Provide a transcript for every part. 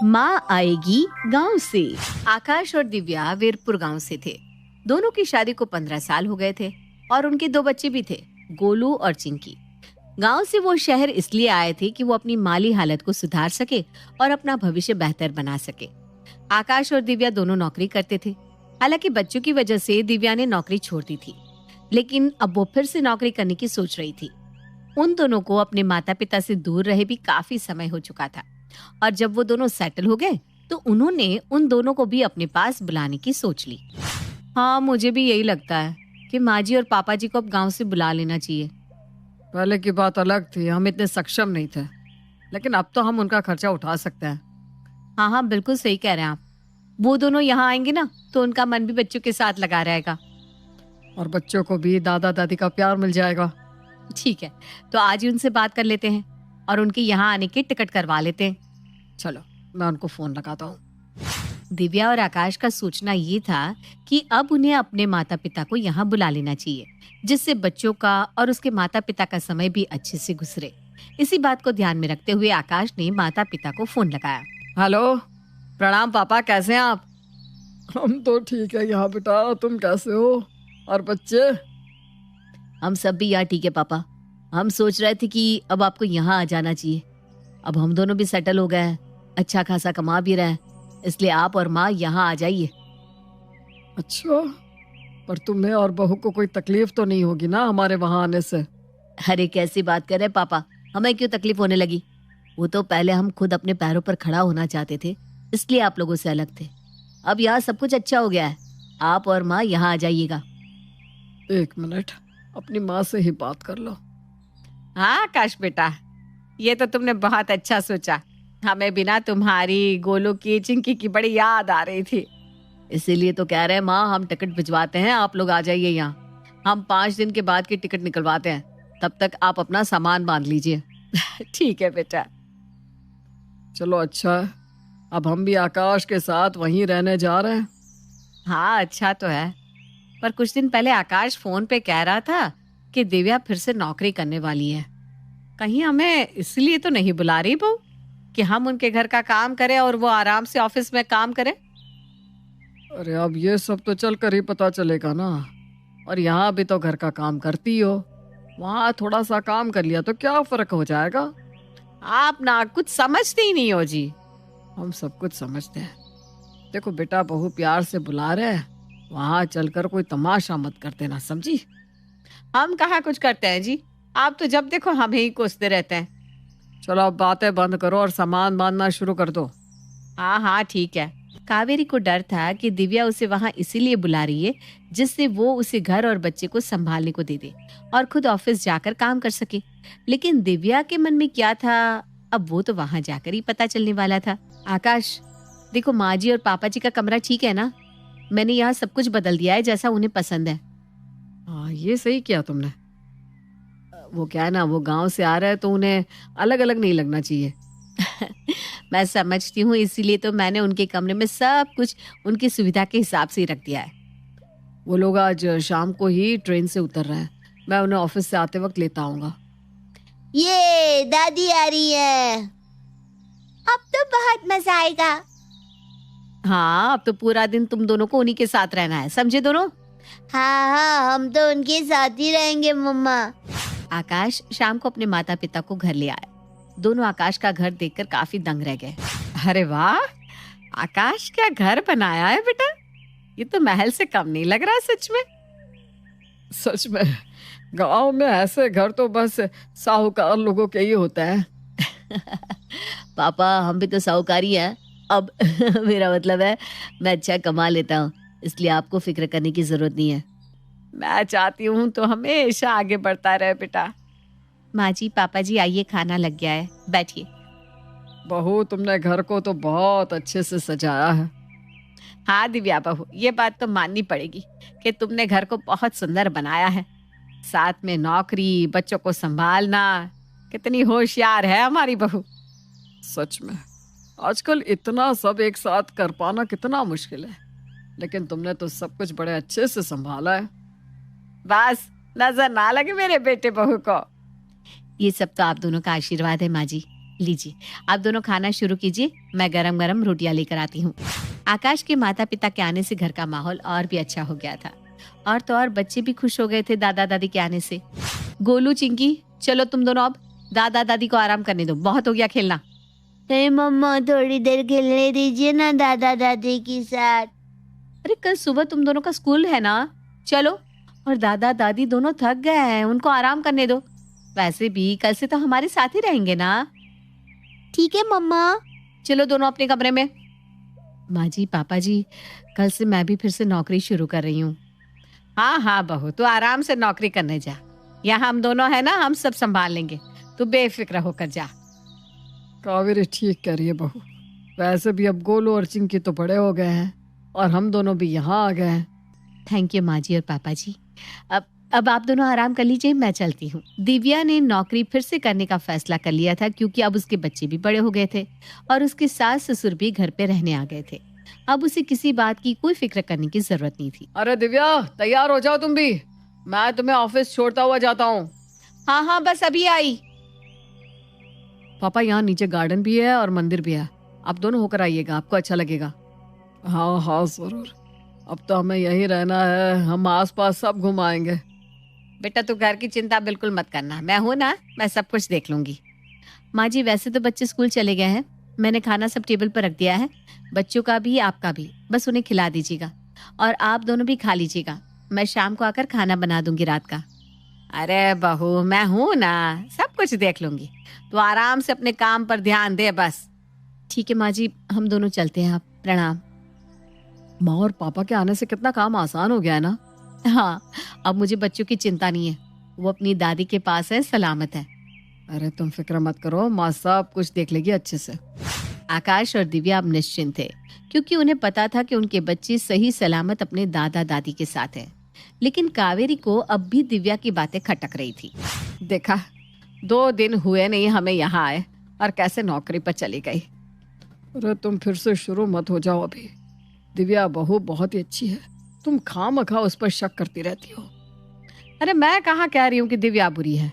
माँ आएगी गांव से। आकाश और दिव्या वीरपुर गांव से थे। दोनों की शादी को 15 साल हो गए थे और उनके 2 बच्चे भी थे, गोलू और चिंकी। गांव से वो शहर इसलिए आए थे कि वो अपनी माली हालत को सुधार सके और अपना भविष्य बेहतर बना सके। आकाश और दिव्या दोनों नौकरी करते थे। हालांकि बच्चों की वजह से दिव्या ने नौकरी छोड़ दी थी, लेकिन अब वो फिर से नौकरी करने की सोच रही थी। उन दोनों को अपने माता पिता से दूर रहे भी काफी समय हो चुका था और जब वो दोनों सेटल हो गए तो उन्होंने उन दोनों को भी अपने पास बुलाने की सोच ली। हाँ, मुझे भी यही लगता है कि माँ जी और पापा जी को अब गांव से बुला लेना चाहिए। पहले की बात अलग थी, हम इतने सक्षम नहीं थे, लेकिन अब तो हम उनका खर्चा उठा सकते हैं। हाँ हाँ, बिल्कुल सही कह रहे हैं आप। वो दोनों यहाँ आएंगे ना तो उनका मन भी बच्चों के साथ लगा रहेगा और बच्चों को भी दादा दादी का प्यार मिल जाएगा। ठीक है, तो आज ही उनसे बात कर लेते हैं और उनके यहाँ आने की टिकट करवा लेते हैं। चलो, मैं उनको फोन लगाता हूँ। दिव्या और आकाश का सोचना ये था कि अब उन्हें अपने माता पिता को यहाँ बुला लेना चाहिए, जिससे बच्चों का और उसके माता पिता का समय भी अच्छे से गुजरे। इसी बात को ध्यान में रखते हुए आकाश ने माता पिता को फोन लगाया। हेलो, प्रणाम पापा, कैसे हैं आप? हम तो ठीक है यहाँ बेटा, तुम कैसे हो? और बच्चे? हम सब भी यहाँ ठीक है पापा। हम सोच रहे थे कि अब आपको यहाँ आ जाना चाहिए। अब हम दोनों भी सेटल हो गए हैं, अच्छा खासा कमा भी रहे हैं, इसलिए आप और माँ यहाँ आ जाइए। अच्छा, पर तुम्हें और बहू को कोई तकलीफ तो नहीं होगी ना हमारे वहाँ आने से? अरे कैसी बात कर रहे पापा, हमें क्यों तकलीफ होने लगी? वो तो पहले हम खुद अपने पैरों पर खड़ा होना चाहते थे, इसलिए आप लोगों से अलग थे। अब यहाँ सब कुछ अच्छा हो गया है, आप और माँ यहाँ आ जाइएगा। 1 मिनट, अपनी माँ से ही बात कर लो। हाँ आकाश बेटा, ये तो तुमने बहुत अच्छा सोचा। हमें बिना तुम्हारी, गोलू की, चिंकी की बड़ी याद आ रही थी, इसीलिए तो कह रहे हैं माँ हम टिकट भिजवाते हैं, आप लोग आ जाइए यहाँ। हम 5 दिन के बाद की टिकट निकलवाते हैं, तब तक आप अपना सामान बांध लीजिए। ठीक है बेटा। चलो अच्छा है, अब हम भी आकाश के साथ वहीं रहने जा रहे हैं। हाँ अच्छा तो है, पर कुछ दिन पहले आकाश फोन पे कह रहा था कि दिव्या फिर से नौकरी करने वाली है। कहीं हमें इसलिए तो नहीं बुला रही बहू कि हम उनके घर का काम करें और वो आराम से ऑफिस में काम करें? अरे अब ये सब तो चल कर ही पता चलेगा ना। और यहाँ भी तो घर का काम करती हो, वहाँ थोड़ा सा काम कर लिया तो क्या फर्क हो जाएगा? आप ना कुछ समझते ही नहीं हो जी। हम सब कुछ समझते हैं। देखो बेटा, बहू प्यार से बुला रहे हैं, वहाँ चलकर कोई तमाशा मत कर देना, समझी? हम कहाँ कुछ करते हैं जी, आप तो जब देखो हमें ही कोसते रहते हैं। चलो अब बातें बंद करो और सामान बांधना शुरू कर दो। हाँ हाँ ठीक है। कावेरी को डर था कि दिव्या उसे वहाँ इसीलिए बुला रही है जिससे वो उसे घर और बच्चे को संभालने को दे दे और खुद ऑफिस जाकर काम कर सके। लेकिन दिव्या के मन में क्या था, अब वो तो वहाँ जाकर ही पता चलने वाला था। आकाश देखो, माँ जी और पापा जी का कमरा ठीक है ना? मैंने यहाँ सब कुछ बदल दिया है जैसा उन्हें पसंद है। हाँ, ये सही किया तुमने। वो क्या है ना, वो गांव से आ रहा है तो उन्हें अलग अलग नहीं लगना चाहिए। मैं समझती हूँ, इसीलिए तो मैंने उनके कमरे में सब कुछ उनकी सुविधा के हिसाब से ही रख दिया है। वो लोग आज शाम को ही ट्रेन से उतर रहे हैं, मैं उन्हें ऑफिस से आते वक्त लेता आऊंगा। ये दादी आ रही है, अब तो बहुत मजा आएगा। हाँ, अब तो पूरा दिन तुम दोनों को उन्हीं के साथ रहना है, समझे दोनों? हाँ हाँ, हम तो उनके साथ ही रहेंगे मम्मा। आकाश शाम को अपने माता पिता को घर ले आया। दोनों आकाश का घर देखकर काफी दंग रह गए। अरे वाह, आकाश क्या घर बनाया है बेटा, ये तो महल से कम नहीं लग रहा। सच में? सच में, गांव में ऐसे घर तो बस साहूकार लोगों के ही होते हैं। पापा हम भी तो साहूकारी हैं अब। मेरा मतलब है मैं अच्छा कमा लेता हूँ, इसलिए आपको फिक्र करने की जरूरत नहीं है। मैं चाहती हूँ तो हमेशा आगे बढ़ता रहे बेटा। माँ जी पापा जी आइए, खाना लग गया है, बैठिए। बहू, तुमने घर को तो बहुत अच्छे से सजाया है। हाँ दिव्या बहू, ये बात तो माननी पड़ेगी कि तुमने घर को बहुत सुंदर बनाया है। साथ में नौकरी, बच्चों को संभालना, कितनी होशियार है हमारी बहू। सच में, आजकल इतना सब एक साथ कर पाना कितना मुश्किल है, लेकिन तुमने तो सब कुछ बड़े अच्छे से संभाला है। बस नजर ना लगे मेरे बेटे बहू को। ये सब तो आप दोनों का आशीर्वाद है माँ जी। लीजिए, आप दोनों खाना शुरू कीजिए, मैं गरम गरम रोटियां लेकर आती हूँ। आकाश के माता पिता के आने से घर का माहौल और भी अच्छा हो गया था। और तो और बच्चे भी खुश हो गए थे दादा दादी के आने से। गोलू, चिंकी, चलो तुम दोनों अब दादा दादी को आराम करने दो, बहुत हो गया खेलना। नहीं मम्मा, थोड़ी देर खेलने दीजिए ना दादा दादी के साथ। अरे कल सुबह तुम दोनों का स्कूल है ना, चलो। और दादा दादी दोनों थक गए हैं, उनको आराम करने दो। वैसे भी कल से तो हमारे साथ ही रहेंगे ना। ठीक है मम्मा। चलो दोनों अपने कमरे में। माँ जी, पापा जी, कल से मैं भी फिर से नौकरी शुरू कर रही हूँ। हाँ हाँ बहू, तू आराम से नौकरी करने जा। यहाँ हम दोनों है ना, हम सब संभाल लेंगे, तू बेफिक्र होकर जा। कावेरी ठीक कह रही है बहू। वैसे भी अब गोलू और चिंकी तो बड़े हो गए हैं और हम दोनों भी यहाँ आ गए हैं। थैंक यू माँ जी और पापा जी। अब आप दोनों आराम कर लीजिए, मैं चलती हूँ। दिव्या ने नौकरी फिर से करने का फैसला कर लिया था, क्योंकि अब उसके बच्चे भी बड़े हो गए थे और उसके सास ससुर भी घर पे रहने आ गए थे। अब उसे किसी बात की कोई फिक्र करने की जरूरत नहीं थी। अरे दिव्या, तैयार हो जाओ तुम भी, मैं तुम्हें ऑफिस छोड़ता हुआ जाता हूँ। हाँ हाँ बस अभी आई। पापा, यहाँ नीचे गार्डन भी है और मंदिर भी है, आप दोनों होकर आइएगा, आपको अच्छा लगेगा। हाँ हाँ जरूर, अब तो हमें यहीं रहना है, हम आसपास सब घुमाएंगे। बेटा तू घर की चिंता बिल्कुल मत करना, मैं हूं ना, मैं सब कुछ देख लूंगी। माँ जी, वैसे तो बच्चे स्कूल चले गए हैं, मैंने खाना सब टेबल पर रख दिया है, बच्चों का भी आपका भी, बस उन्हें खिला दीजिएगा और आप दोनों भी खा लीजिएगा। मैं शाम को आकर खाना बना दूंगी रात का। अरे बहू, मैं हूं ना, सब कुछ देख लूंगी, तो आराम से अपने काम पर ध्यान दे बस। ठीक है माँ जी, हम दोनों चलते हैं, आप प्रणाम। माँ और पापा के आने से कितना काम आसान हो गया है ना। हाँ, अब मुझे बच्चों की चिंता नहीं है, वो अपनी दादी के पास है, सलामत है। अरे तुम फिक्र मत करो, माँ सब कुछ देख लेगी अच्छे से। आकाश और दिव्या अब निश्चिंत थे, क्योंकि उन्हें पता था कि उनके बच्चे सही सलामत अपने दादा दादी के साथ हैं। लेकिन कावेरी को अब भी दिव्या की बातें खटक रही थी। देखा, 2 दिन हुए नहीं हमें यहाँ आए और कैसे नौकरी पर चली गई। अरे तुम फिर से शुरू मत हो जाओ अभी। दिव्या बहू बहुत ही अच्छी है, तुम खामखा उस पर शक करती रहती हो। अरे मैं कहाँ कह रही हूँ कि दिव्या बुरी है,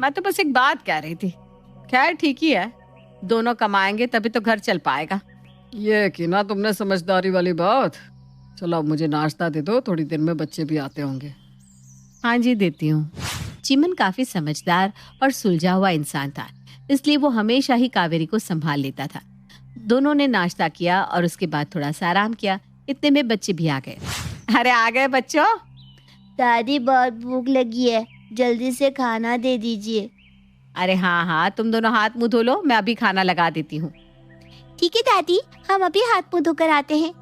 मैं तो बस एक बात कह रही थी। खैर ठीक ही है, दोनों कमाएंगे तभी तो घर चल पाएगा। ये की ना तुमने समझदारी वाली बात। चलो अब मुझे नाश्ता दे दो, थोड़ी देर में बच्चे भी आते होंगे। हाँ जी देती हूँ। चिमन काफी समझदार और सुलझा हुआ इंसान था, इसलिए वो हमेशा ही कावेरी को संभाल लेता था। दोनों ने नाश्ता किया और उसके बाद थोड़ा सा आराम किया। इतने में बच्चे भी आ गए। अरे आ गए बच्चों। दादी बहुत भूख लगी है, जल्दी से खाना दे दीजिए। अरे हाँ हाँ, तुम दोनों हाथ मुंह धो लो, मैं अभी खाना लगा देती हूँ। ठीक है दादी, हम अभी हाथ मुंह धोकर आते हैं।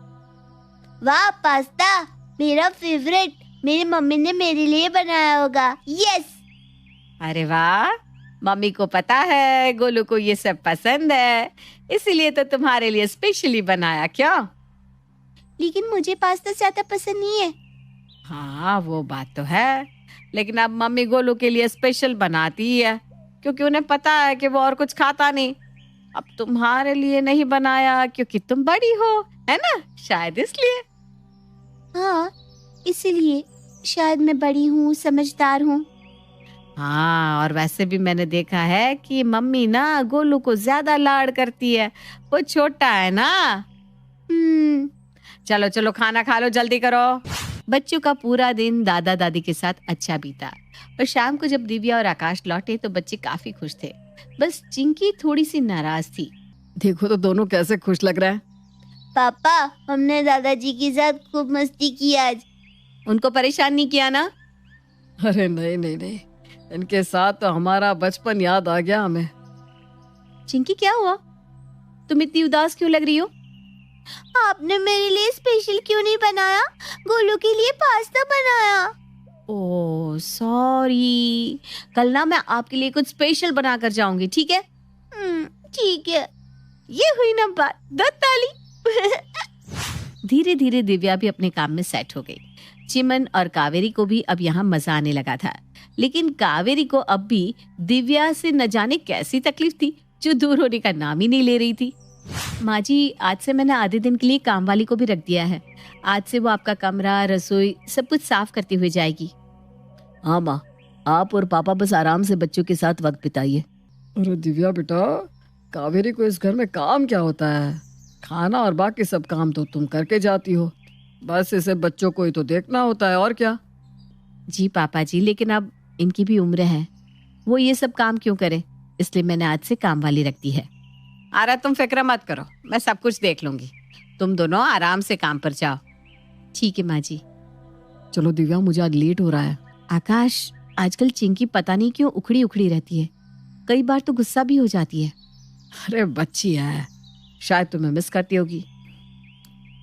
वाह पास्ता, मेरा फेवरेट, मेरी मम्मी ने मेरे लिए बनाया होगा। यस। अरे वाह, मम्मी को पता है गोलू को ये सब पसंद है, इसीलिए तो तुम्हारे लिए स्पेशली बनाया। क्यों? लेकिन मुझे पास्ता ज्यादा पसंद नहीं है। हाँ वो बात तो है, लेकिन अब मम्मी गोलू के लिए स्पेशल बनाती ही है, क्योंकि उन्हें पता है कि वो और कुछ खाता नहीं। अब तुम्हारे लिए नहीं बनाया क्योंकि तुम बड़ी हो, है ना, शायद इसलिए। हाँ, इसीलिए शायद मैं बड़ी हूँ, समझदार हूँ। हाँ, और वैसे भी मैंने देखा है कि मम्मी ना गोलू को ज्यादा लाड करती है, वो छोटा है ना। चलो चलो खाना खा लो, जल्दी करो। बच्चों का पूरा दिन दादा दादी के साथ अच्छा बीता और शाम को जब दिव्या और आकाश लौटे तो बच्चे काफी खुश थे। बस चिंकी थोड़ी सी नाराज थी। देखो तो दोनों कैसे खुश लग रहे हैं। पापा, हमने दादाजी के साथ खूब मस्ती की आज। उनको परेशान नहीं किया ना? अरे नहीं नहीं नहीं, इनके साथ तो हमारा बचपन याद आ गया हमें। चिंकी क्या हुआ, तुम इतनी उदास क्यों लग रही हो? आपने मेरे लिए स्पेशल क्यों नहीं बनाया? गोलू के लिए पास्ता बनाया। ओह सॉरी, कल ना मैं आपके लिए कुछ स्पेशल बना कर जाऊंगी, ठीक है? ठीक है। ये हुई ना बात, दो ताली। धीरे धीरे दिव्या भी अपने काम में सेट हो गई। चिमन और कावेरी को भी अब यहाँ मजा आने लगा था, लेकिन कावेरी को अब भी दिव्या से न जाने कैसी तकलीफ थी, जो दूर होने का नाम ही नहीं ले रही थी। माँ जी, आज से मैंने आधे दिन के लिए काम वाली को भी रख दिया है। आज से वो आपका कमरा, रसोई सब कुछ साफ करती हुई जाएगी। हाँ माँ, आप और पापा बस आराम से बच्चों के साथ वक्त बिताइए। अरे दिव्या बेटा, कावेरी को इस घर में काम क्या होता है? खाना और बाकी सब काम तो तुम करके जाती हो, बस इसे बच्चों को ही तो देखना होता है, और क्या? जी पापा जी, लेकिन अब इनकी भी उम्र है, वो ये सब काम क्यों करे, इसलिए मैंने आज से काम वाली रख दी है। अरे तुम फिक्र मत करो, मैं सब कुछ देख लूंगी, तुम दोनों आराम से काम पर जाओ। ठीक है माँ जी। चलो दिव्या, मुझे आज लेट हो रहा है। आकाश, आजकल चिंकी पता नहीं क्यों उखड़ी उखड़ी रहती है, कई बार तो गुस्सा भी हो जाती है। अरे बच्ची है, शायद तुम्हें मिस करती होगी।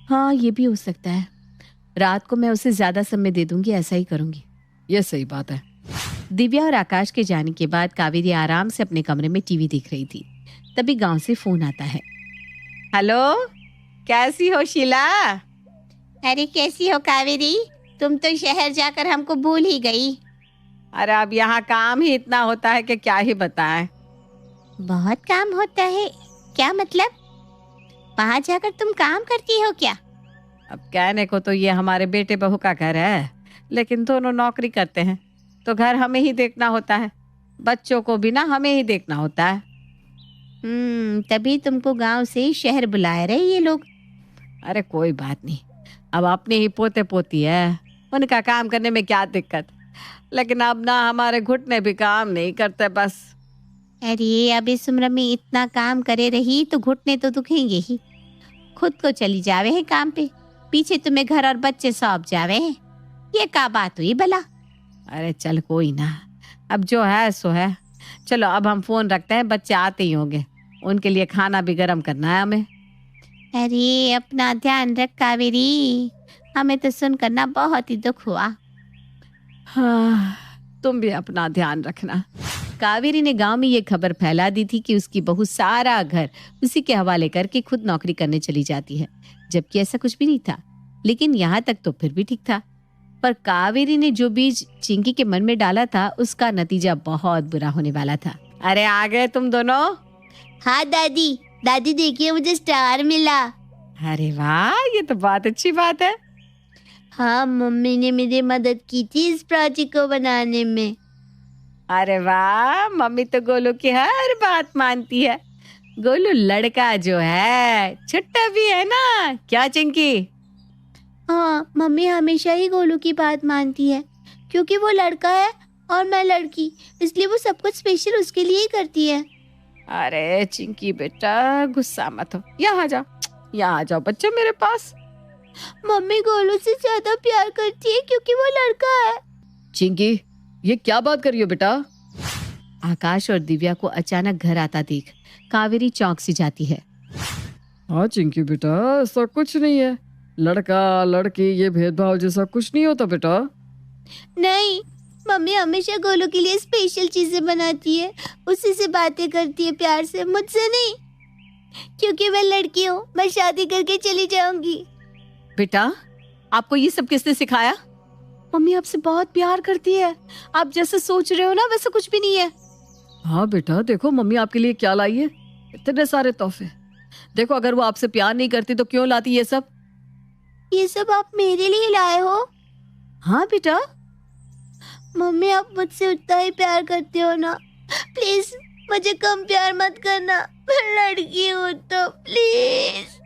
हाँ, ये भी हो सकता है, रात को मैं उसे ज्यादा समय दे दूंगी, ऐसा ही करूंगी। ये सही बात है। दिव्या और आकाश के जाने के बाद कावेरी आराम से अपने कमरे में टीवी देख रही थी। तभी गांव से फोन आता है। हेलो, कैसी हो शीला? अरे कैसी हो कावेरी, तुम तो शहर जाकर हमको भूल ही गई। अरे अब यहाँ काम ही इतना होता है कि क्या ही बताएं। बहुत काम होता है? क्या मतलब? वहाँ जाकर तुम काम करती हो क्या? अब कहने को तो ये हमारे बेटे बहू का घर है, लेकिन दोनों नौकरी करते हैं तो घर हमें ही देखना होता है, बच्चों को भी ना हमें ही देखना होता है। तभी तुमको गांव से शहर बुला रहे ये लोग। अरे कोई बात नहीं, अब अपने ही पोते पोती है, उनका काम करने में क्या दिक्कत, लेकिन अब ना हमारे घुटने भी काम नहीं करते बस। अरे अब इस उम्र में इतना काम करे रही तो घुटने तो दुखेंगे ही, खुद को चली जावे है काम पे, पीछे तुम्हें घर और बच्चे सौंप जावे हैं, ये क्या बात हुई भला? अरे चल कोई ना, अब जो है सो है। चलो अब हम फोन रखते हैं, बच्चे आते ही होंगे, उनके लिए खाना भी गर्म करना है हमें। अरे अपना ध्यान रख कावेरी, हमें तो सुनकर ना बहुत ही दुख हुआ। हाँ, तुम भी अपना ध्यान रखना। कावेरी ने गांव में ये खबर फैला दी थी कि उसकी बहू सारा घर उसी के हवाले करके खुद नौकरी करने चली जाती है, जबकि ऐसा कुछ भी नहीं था। लेकिन यहाँ तक तो फिर भी ठीक था, पर कावेरी ने जो बीज चिंकी के मन में डाला था उसका नतीजा बहुत बुरा होने वाला था। अरे आ गए तुम दोनों? हाँ दादी, दादी देखिए मुझे स्टार मिला। अरे वाह, ये तो बहुत अच्छी बात है। हाँ, मम्मी ने मेरी मदद की थी इस प्रोजेक्ट को बनाने में। अरे वाह, मम्मी तो गोलू की हर बात मानती है। गोलू लड़का जो है छुट्टा भी है ना, क्या चिंकी? हाँ, मम्मी हमेशा ही गोलू की बात मानती है, क्योंकि वो लड़का है और मैं लड़की, इसलिए वो सब कुछ स्पेशल उसके लिए ही करती है। अरे चिंकी बेटा, गुस्सा मत हो, यहाँ जाओ, यहाँ आ जाओ बच्चों मेरे पास। मम्मी गोलू से ज्यादा प्यार करती है क्योंकि वो लड़का है। चिंकी, ये क्या बात कर रही हो बेटा? आकाश और दिव्या को अचानक घर आता देख कावेरी चौंक सी जाती है। हाँ चिंकी बेटा, ऐसा कुछ नहीं है, लड़का लड़की ये भेदभाव जैसा कुछ नहीं होता बेटा। नहीं, मम्मी हमेशा गोलू के लिए स्पेशल चीजें बनाती है, उसी से बातें करती है प्यार से, मुझसे नहीं, क्योंकि मैं लड़की हूँ, मैं शादी करके चली जाऊंगी। बेटा, आपको ये सब किसने सिखाया? मम्मी आपसे बहुत प्यार करती है, आप जैसे सोच रहे हो ना वैसा कुछ भी नहीं है। हाँ बेटा, देखो मम्मी आपके लिए क्या लाई है, इतने सारे तोहफे। देखो अगर वो आपसे प्यार नहीं करती तो क्यों लाती ये सब? ये सब आप मेरे लिए लाए हो? हाँ बेटा। मम्मी आप मुझसे उतना ही प्यार करते हो ना, प्लीज मुझे कम प्यार मत करना, मैं लड़की हूँ तो प्लीज।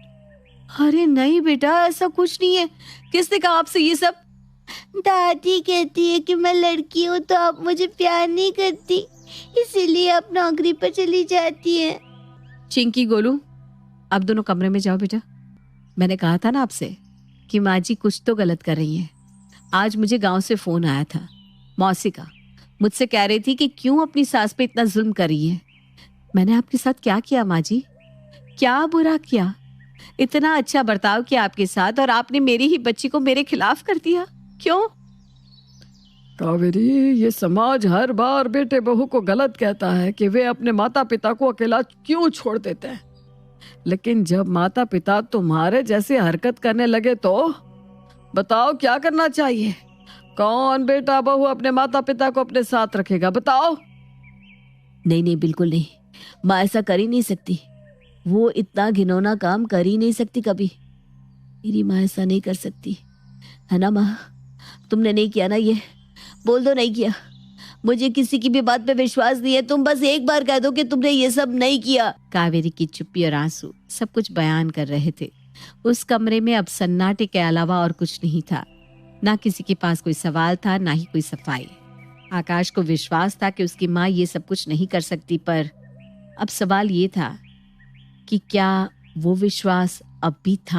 अरे नहीं बेटा, ऐसा कुछ नहीं है, किसने कहा आपसे ये सब? दादी कहती है कि मैं लड़की हूँ तो आप मुझे प्यार नहीं करती, इसीलिए आप नौकरी पर चली जाती है। चिंकी गोलू, अब दोनों कमरे में जाओ बेटा। मैंने कहा था ना आपसे कि माँ जी कुछ तो गलत कर रही हैं। आज मुझे गांव से फोन आया था मौसी का, मुझसे कह रही थी कि क्यों अपनी सास पे इतना जुल्म कर रही है। मैंने आपके साथ क्या किया माँ जी, क्या बुरा किया? इतना अच्छा बर्ताव किया आपके साथ और आपने मेरी ही बच्ची को मेरे खिलाफ कर दिया, क्यों? कावेरी, ये समाज हर बार बेटे बहू को गलत कहता है कि वे अपने माता पिता को अकेला क्यों छोड़ देते हैं, लेकिन जब माता पिता तुम्हारे जैसे हरकत करने लगे तो बताओ क्या करना चाहिए? कौन बेटा बहू अपने माता पिता को अपने साथ रखेगा, बताओ? नहीं नहीं, बिल्कुल नहीं, माँ ऐसा कर ही नहीं सकती, वो इतना घिनौना काम कर ही नहीं सकती कभी। मेरी माँ ऐसा नहीं कर सकती, है ना माँ? तुमने नहीं किया ना ये, बोल दो नहीं किया। मुझे किसी की भी बात पे विश्वास नहीं है। तुम बस एक बार कह दो कि तुमने ये सब नहीं किया। कावेरी की चुप्पी और आंसू सब कुछ बयान कर रहे थे। उस कमरे में अब सन्नाटे के अलावा और कुछ नहीं था। ना किसी के पास कोई सवाल था, ना ही कोई सफाई। आकाश को विश्वास था कि उसकी माँ ये सब कुछ नहीं कर सकती, पर अब सवाल ये था कि क्या वो विश्वास अब भी था?